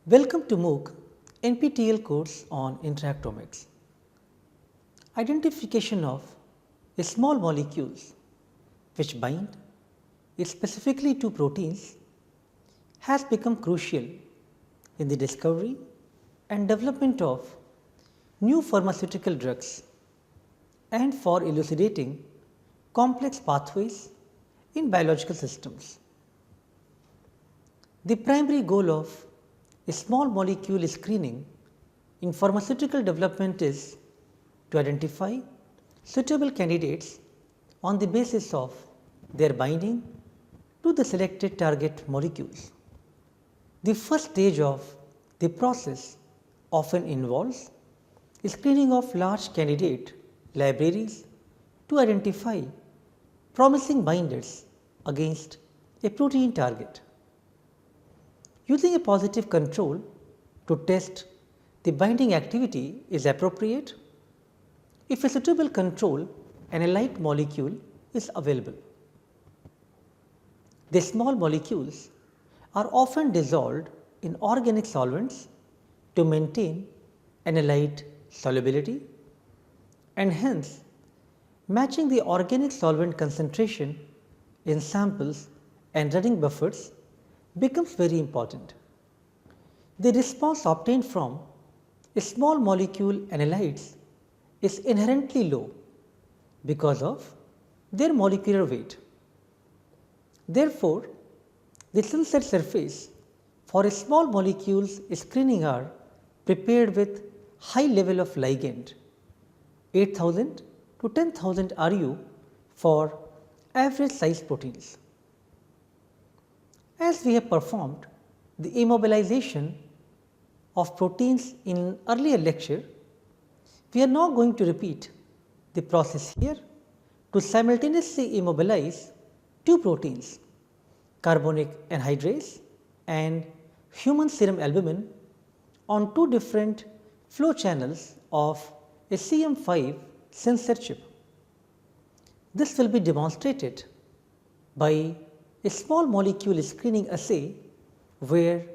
Welcome to MOOC NPTEL course on Interactomics. Identification of small molecules which bind specifically to proteins has become crucial in the discovery and development of new pharmaceutical drugs and for elucidating complex pathways in biological systems. The primary goal of small molecule screening in pharmaceutical development is to identify suitable candidates on the basis of their binding to the selected target molecules. The first stage of the process often involves screening of large candidate libraries to identify promising binders against a protein target. Using a positive control to test the binding activity is appropriate if a suitable control analyte molecule is available. The small molecules are often dissolved in organic solvents to maintain analyte solubility, and hence matching the organic solvent concentration in samples and running buffers becomes very important. The response obtained from small molecule analytes is inherently low because of their molecular weight. Therefore, the sunset surface for small molecules screening are prepared with high level of ligand 8000 to 10,000 RU for average size proteins. As we have performed the immobilization of proteins in an earlier lecture, we are now going to repeat the process here to simultaneously immobilize two proteins, carbonic anhydrase and human serum albumin, on two different flow channels of a CM5 sensor chip. This will be demonstrated by a small molecule screening assay where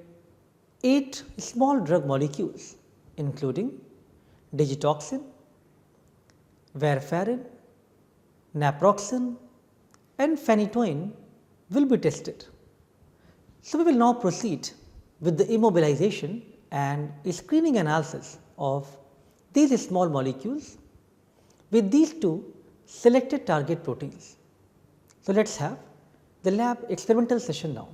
8 small drug molecules including digitoxin, warfarin, naproxen and phenytoin will be tested. So, we will now proceed with the immobilization and screening analysis of these small molecules with these two selected target proteins. So, let us have the lab experimental session now.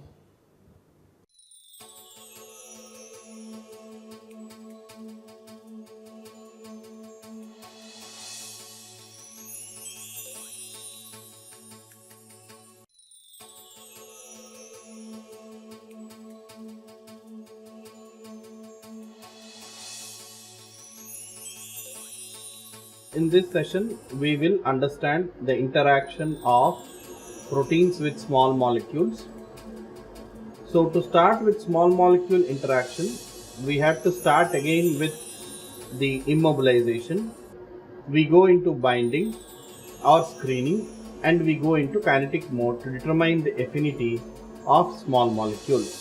In this session, we will understand the interaction of proteins with small molecules. So, to start with small molecule interaction, we have to start again with the immobilization. We go into binding or screening and we go into kinetic mode to determine the affinity of small molecules.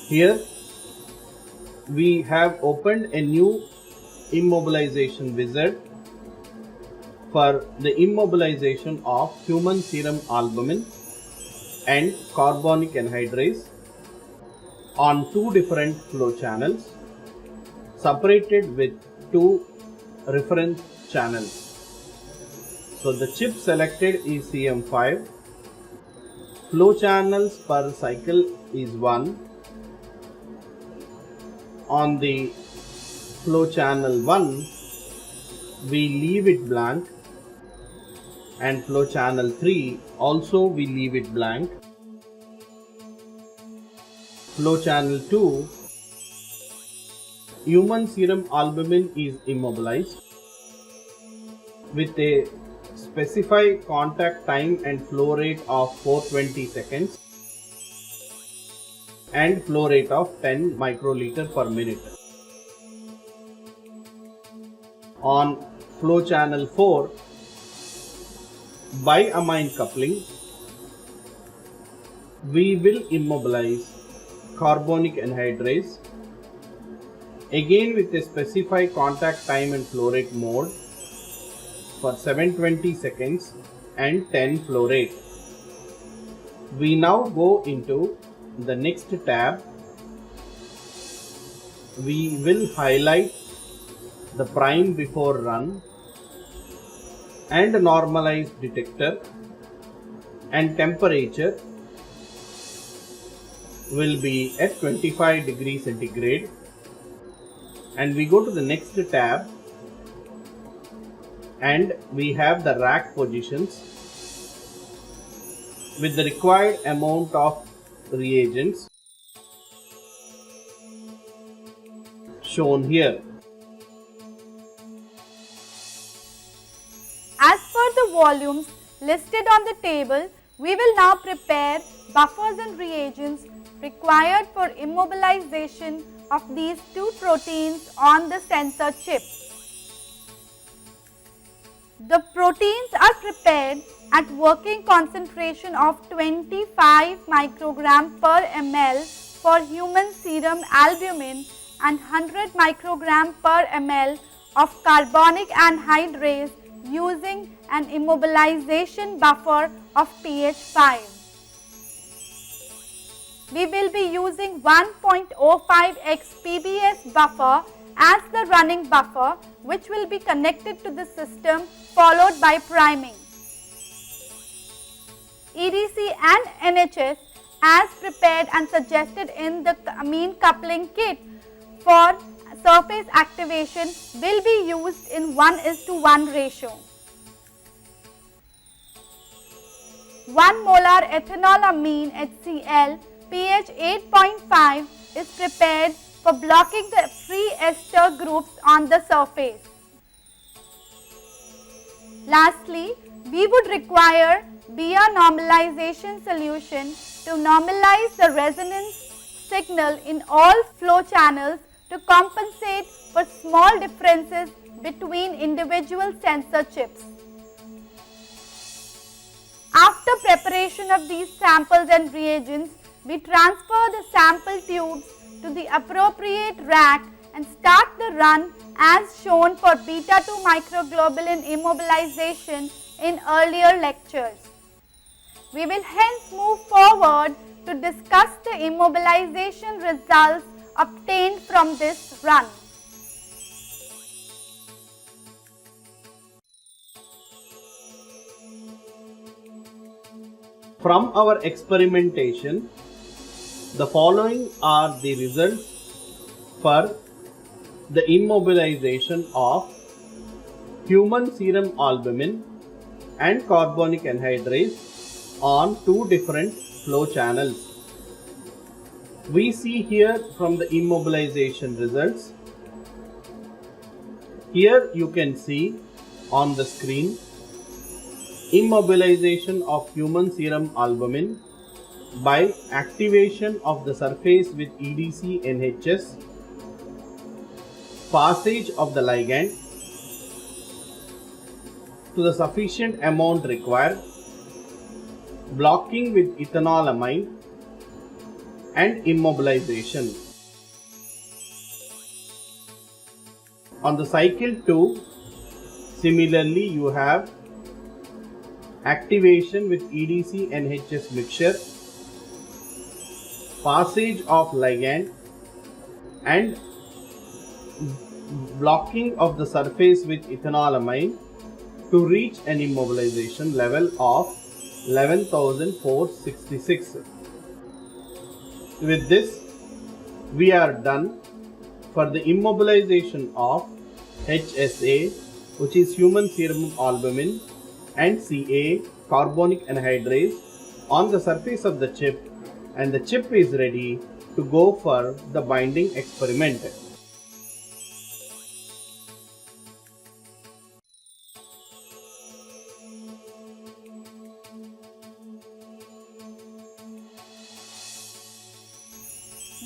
Here, we have opened a new immobilization wizard for the immobilization of human serum albumin and carbonic anhydrase on two different flow channels separated with two reference channels. So, the chip selected is CM5, flow channels per cycle is 1. On the flow channel 1, we leave it blank, and flow channel 3 also we leave it blank. Flow channel 2, human serum albumin is immobilized with a specified contact time and flow rate of 420 seconds and flow rate of 10 microliter per minute. On flow channel 4, by amine coupling, we will immobilize carbonic anhydrase, again with a specified contact time and flow rate mode for 720 seconds and 10 flow rate. We now go into the next tab. We will highlight the prime before run and normalized detector, and temperature will be at 25 degrees centigrade. And we go to the next tab and we have the rack positions with the required amount of reagents shown here. As per the volumes listed on the table, we will now prepare buffers and reagents required for immobilization of these two proteins on the sensor chip. The proteins are prepared at working concentration of 25 microgram per ml for human serum albumin and 100 microgram per ml of carbonic anhydrase using an immobilization buffer of pH 5. We will be using 1.05x PBS buffer as the running buffer, which will be connected to the system followed by priming. EDC and NHS as prepared and suggested in the amine coupling kit for surface activation will be used in 1:1 ratio. 1 molar ethanolamine HCl pH 8.5 is prepared for blocking the free ester groups on the surface. Lastly, we would require Biot normalization solution to normalize the resonance signal in all flow channels to compensate for small differences between individual sensor chips. After preparation of these samples and reagents, we transfer the sample tubes to the appropriate rack and start the run as shown for beta-2 microglobulin immobilization in earlier lectures. We will hence move forward to discuss the immobilization results obtained from this run. From our experimentation, the following are the results for the immobilization of human serum albumin and carbonic anhydrase on two different flow channels. We see here from the immobilization results. Here you can see on the screen immobilization of human serum albumin by activation of the surface with EDC NHS, passage of the ligand to the sufficient amount required, blocking with ethanolamine, and immobilization. On the cycle 2, similarly you have activation with EDC NHS mixture, passage of ligand and blocking of the surface with ethanolamine to reach an immobilization level of 11,466. With this, we are done for the immobilization of HSA, which is human serum albumin, and Ca, carbonic anhydrase, on the surface of the chip, and the chip is ready to go for the binding experiment.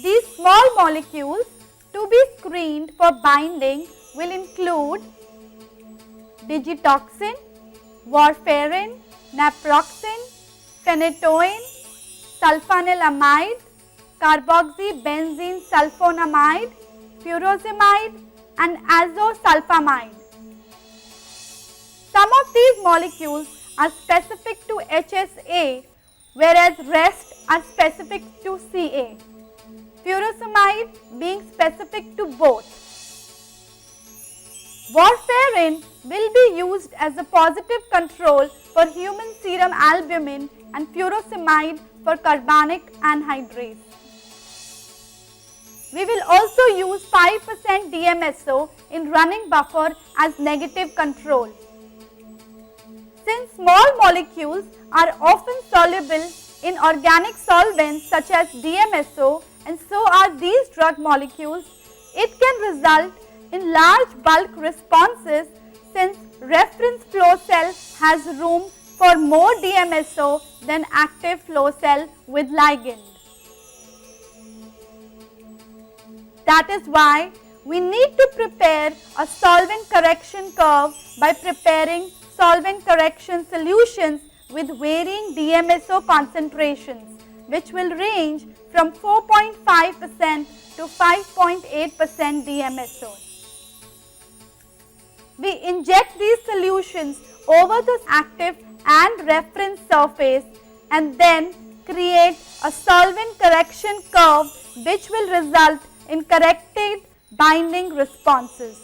These small molecules to be screened for binding will include digitoxin, warfarin, naproxen, phenytoin, sulfanylamide, carboxybenzene sulfonamide, furosemide and azosulfamide. Some of these molecules are specific to HSA, whereas rest are specific to Ca. Furosemide being specific to both. Warfarin will be used as a positive control for human serum albumin and furosemide for carbonic anhydrase. We will also use 5% DMSO in running buffer as negative control. Since small molecules are often soluble in organic solvents such as DMSO and so are these drug molecules, it can result in large bulk responses since reference flow cell has room for more DMSO than active flow cell with ligand. That is why we need to prepare a solvent correction curve by preparing solvent correction solutions with varying DMSO concentrations, which will range from 4.5% to 5.8% DMSO. We inject these solutions over the active and reference surface and then create a solvent correction curve which will result in corrected binding responses.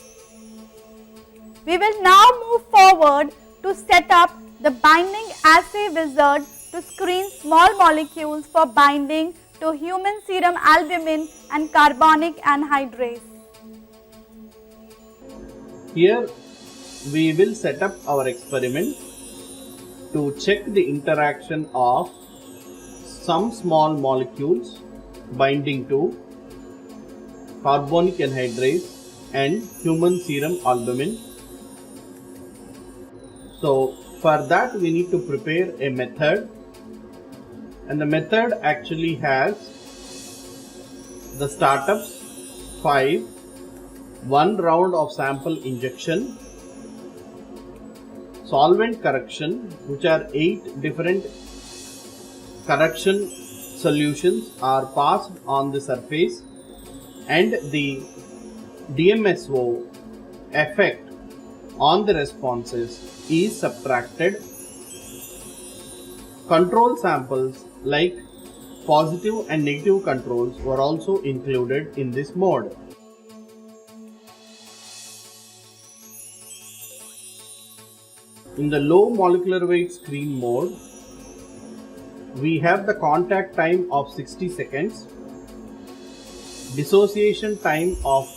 We will now move forward to set up the binding assay wizard to screen small molecules for binding to human serum albumin and carbonic anhydrase. Here we will set up our experiment to check the interaction of some small molecules binding to carbonic anhydrase and human serum albumin. So for that we need to prepare a method, and the method actually has the startups 5, 1 round of sample injection, solvent correction, which are 8 different correction solutions are passed on the surface, and the DMSO effect on the responses is subtracted. Control samples like positive and negative controls were also included in this mode. In the low molecular weight screen mode, we have the contact time of 60 seconds, dissociation time of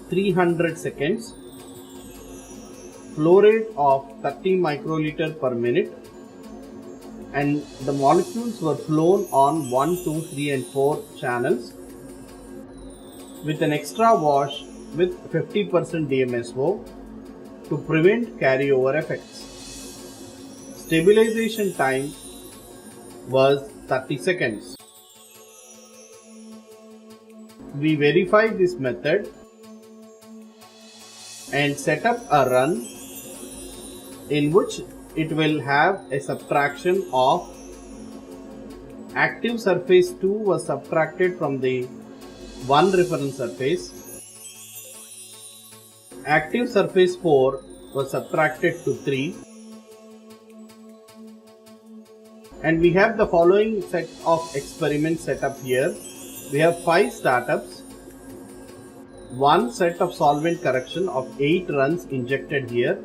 300 seconds, flow rate of 30 microliter per minute, and the molecules were flown on 1, 2, 3 and 4 channels with an extra wash with 50% DMSO to prevent carryover effects. Stabilization time was 30 seconds. We verify this method and set up a run in which it will have a subtraction of active surface 2 was subtracted from the 1 reference surface, active surface 4 was subtracted to 3, and we have the following set of experiments set up here. We have 5 startups, 1 set of solvent correction of 8 runs injected here,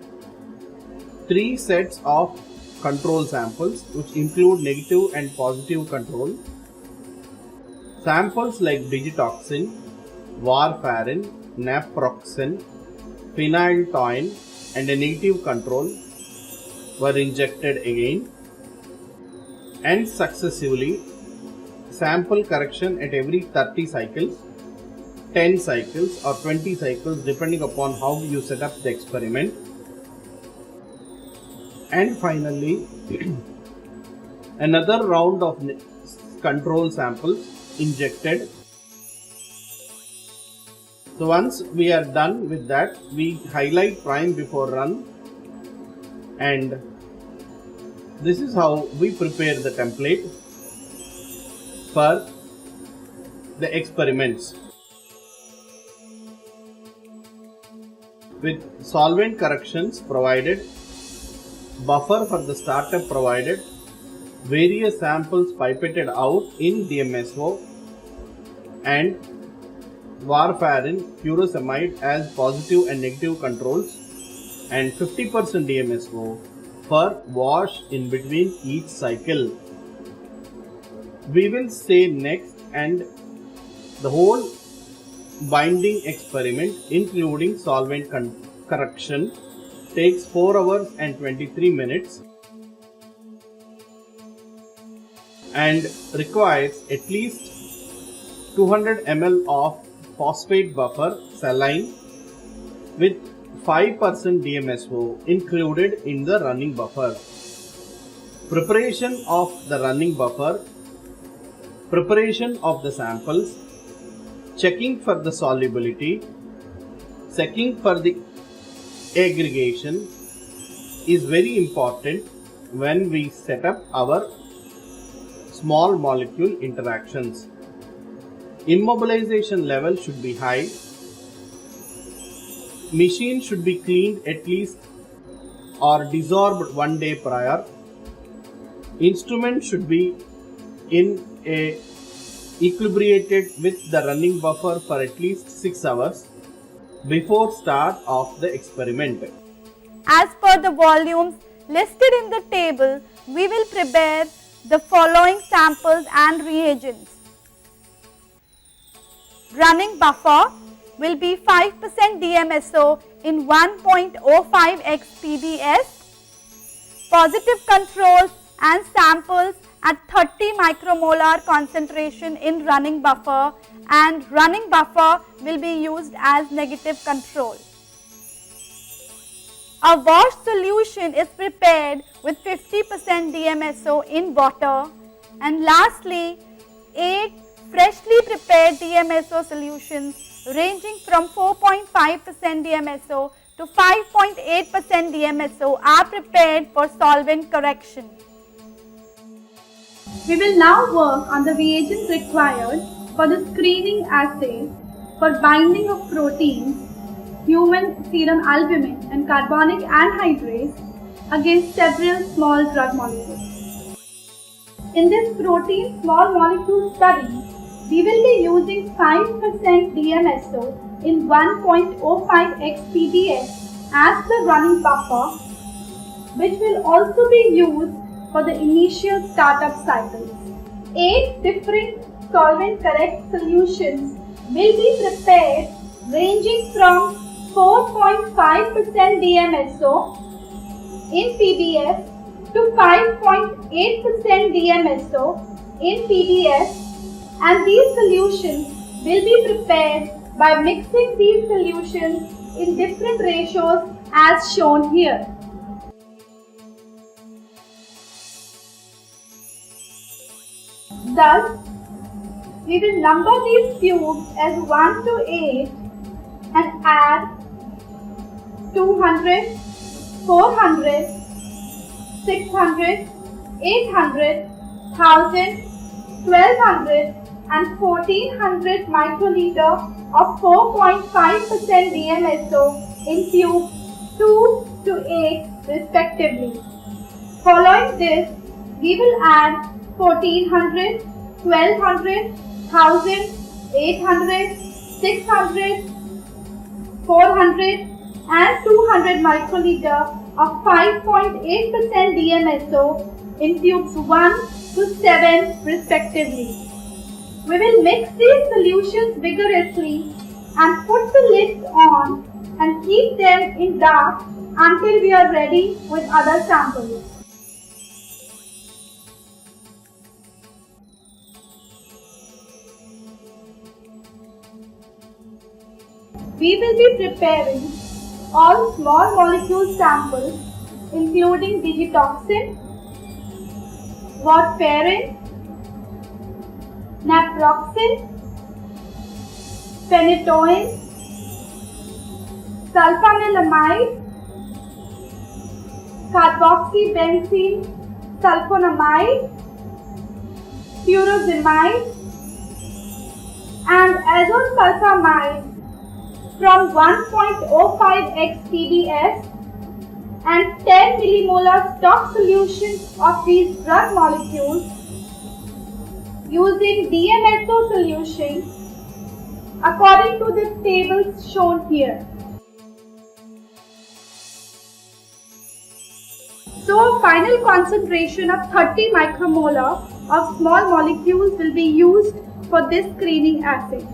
3 sets of control samples which include negative and positive control, samples like digitoxin, warfarin, naproxen, phenyltoin and a negative control were injected again, and successively sample correction at every 30 cycles, 10 cycles or 20 cycles depending upon how you set up the experiment. And finally another round of control samples injected. So once we are done with that, we highlight prime before run, and this is how we prepare the template. for the experiments. With solvent corrections provided, buffer for the startup provided, various samples pipetted out in DMSO and warfarin furosemide as positive and negative controls, and 50% DMSO for wash in between each cycle. We will say next, and the whole binding experiment including solvent correction takes 4 hours and 23 minutes and requires at least 200 ml of phosphate buffer saline with 5% DMSO included in the running buffer. Preparation of the running buffer, preparation of the samples, checking for the solubility, checking for the aggregation is very important when we set up our small molecule interactions. Immobilization level should be high. Machine should be cleaned at least or desorbed 1 day prior. Instrument should be in a equilibrated with the running buffer for at least 6 hours before start of the experiment. As per the volumes listed in the table, we will prepare the following samples and reagents. Running buffer will be 5% DMSO in 1.05x PBS. Positive controls and samples at 30 micromolar concentration in running buffer, and running buffer will be used as negative control. A wash solution is prepared with 50% DMSO in water, and lastly 8 freshly prepared DMSO solutions ranging from 4.5% DMSO to 5.8% DMSO are prepared for solvent correction. We will now work on the reagents required for the screening assay for binding of proteins, human serum albumin and carbonic anhydrase against several small drug molecules. In this protein small molecule study, we will be using 5% DMSO in 1.05x PBS as the running buffer, which will also be used for the initial startup cycles. 8 different solvent correct solutions will be prepared ranging from 4.5% DMSO in PBS to 5.8% DMSO in PBS, and these solutions will be prepared by mixing these solutions in different ratios as shown here. Thus, we will number these tubes as 1 to 8 and add 200, 400, 600, 800, 1000, 1200 and 1400 microliter of 4.5% DMSO in tubes 2 to 8 respectively. Following this, we will add 1400, 1200, 1000, 800, 600, 400 and 200 microliter of 5.8% DMSO in tubes 1 to 7 respectively. We will mix these solutions vigorously and put the lids on and keep them in dark until we are ready with other samples. We will be preparing all small molecule samples including digitoxin, warfarin, naproxen, phenytoin, sulfanilamide, carboxybenzene sulfonamide, furosemide and azosulfamide from 1.05x TDS and 10 millimolar stock solutions of these drug molecules using DMSO solution according to the tables shown here. So, a final concentration of 30 micromolar of small molecules will be used for this screening assay.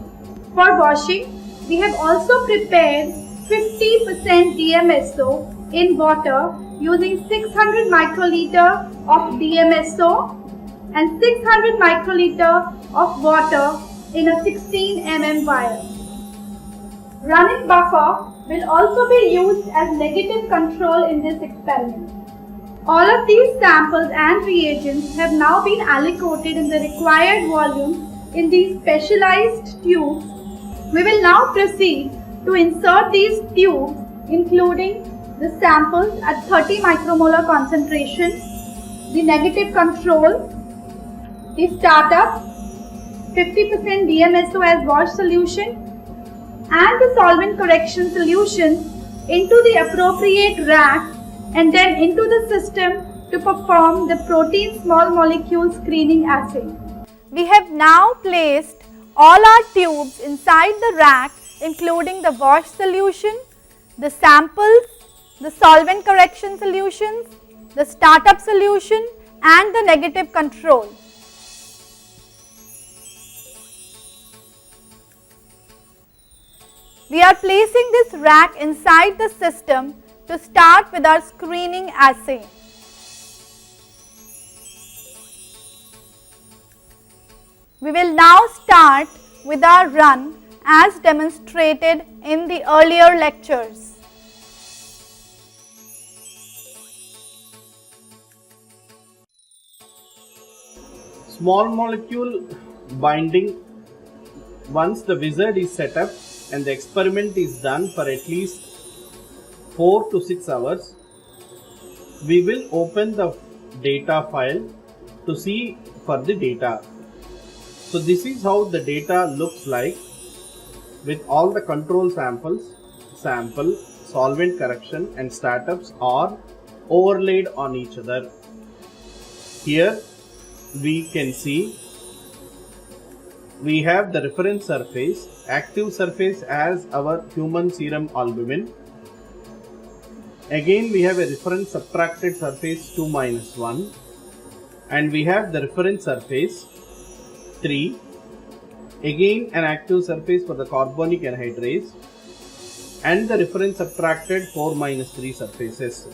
For washing, we have also prepared 50% DMSO in water using 600 microliter of DMSO and 600 microliter of water in a 16 mm vial. Running buffer will also be used as negative control in this experiment. All of these samples and reagents have now been allocated in the required volume in these specialized tubes. We will now proceed to insert these tubes, including the samples at 30 micromolar concentration, the negative control, the startup, 50% DMSO as wash solution, and the solvent correction solution into the appropriate rack and then into the system to perform the protein small molecule screening assay. We have now placed all our tubes inside the rack, including the wash solution, the samples, the solvent correction solutions, the startup solution and the negative control. We are placing this rack inside the system to start with our screening assay. We will now start with our run as demonstrated in the earlier lectures. Small molecule binding, once the wizard is set up and the experiment is done for at least 4 to 6 hours, we will open the data file to see for the data. So this is how the data looks like with all the control samples, sample, solvent correction and startups are overlaid on each other. Here we can see we have the reference surface, active surface as our human serum albumin. Again we have a reference subtracted surface 2 minus 1 and we have the reference surface 3, again an active surface for the carbonic anhydrase and the reference subtracted 4 minus 3 surfaces.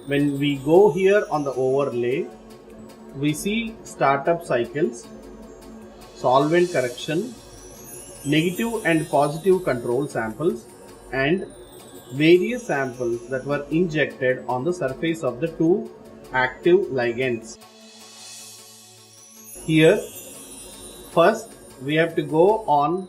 When we go here on the overlay, we see startup cycles, solvent correction, negative and positive control samples and various samples that were injected on the surface of the two active ligands. Here, first we have to go on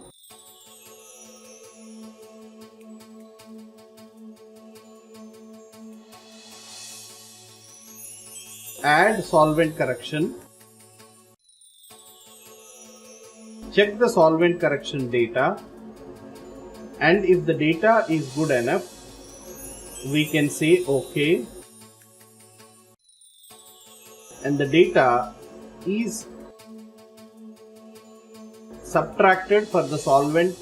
add solvent correction, check the solvent correction data, and if the data is good enough, we can say OK, and the data is subtracted for the solvent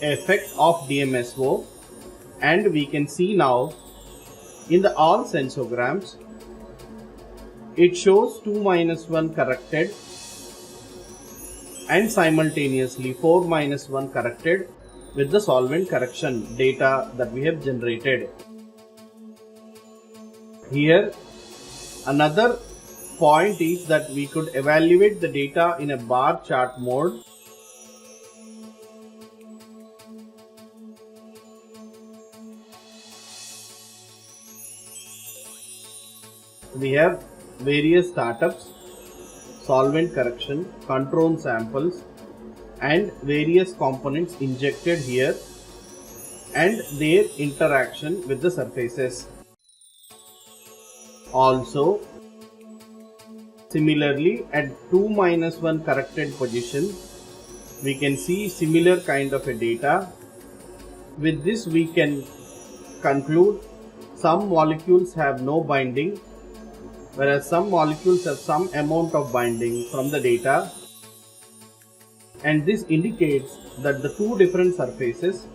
effect of DMSO, and we can see now in the all sensograms it shows 2 minus 1 corrected and simultaneously 4 minus 1 corrected with the solvent correction data that we have generated. Here another point is that we could evaluate the data in a bar chart mode. We have various startups, solvent correction, control samples and various components injected here and their interaction with the surfaces. Also, Similarly, at 2 minus 1 corrected position, we can see similar kind of a data. With this, we can conclude some molecules have no binding, whereas some molecules have some amount of binding from the data, and this indicates that the two different surfaces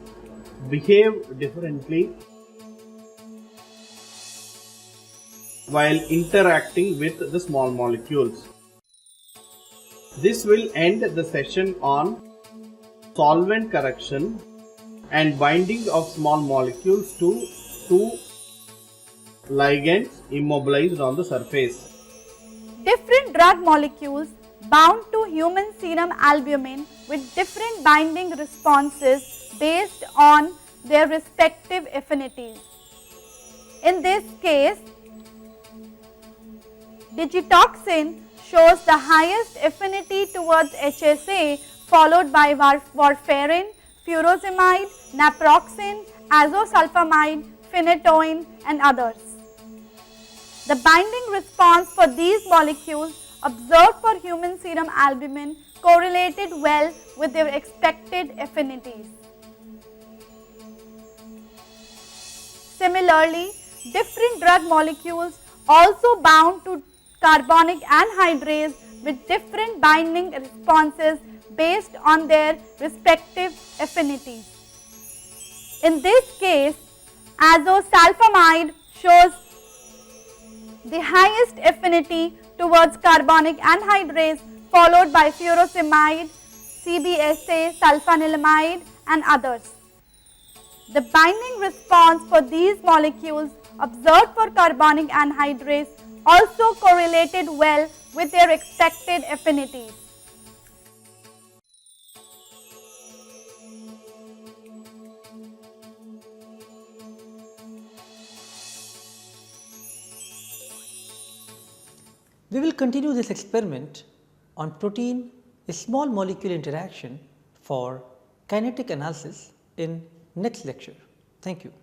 behave differently while interacting with the small molecules. This will end the session on solvent correction and binding of small molecules to two ligands immobilized on the surface. Different drug molecules bound to human serum albumin with different binding responses based on their respective affinities. In this case, digitoxin shows the highest affinity towards HSA, followed by warfarin, furosemide, naproxen, azosulfamide, phenytoin and others. The binding response for these molecules observed for human serum albumin correlated well with their expected affinities. Similarly, different drug molecules also bound to carbonic anhydrase with different binding responses based on their respective affinities. In this case, azosulfamide shows the highest affinity towards carbonic anhydrase, followed by furosemide, CBSA, sulfanilamide and others. The binding response for these molecules observed for carbonic anhydrase also correlated well with their expected affinities. We will continue this experiment on protein small molecule interaction for kinetic analysis in next lecture. Thank you.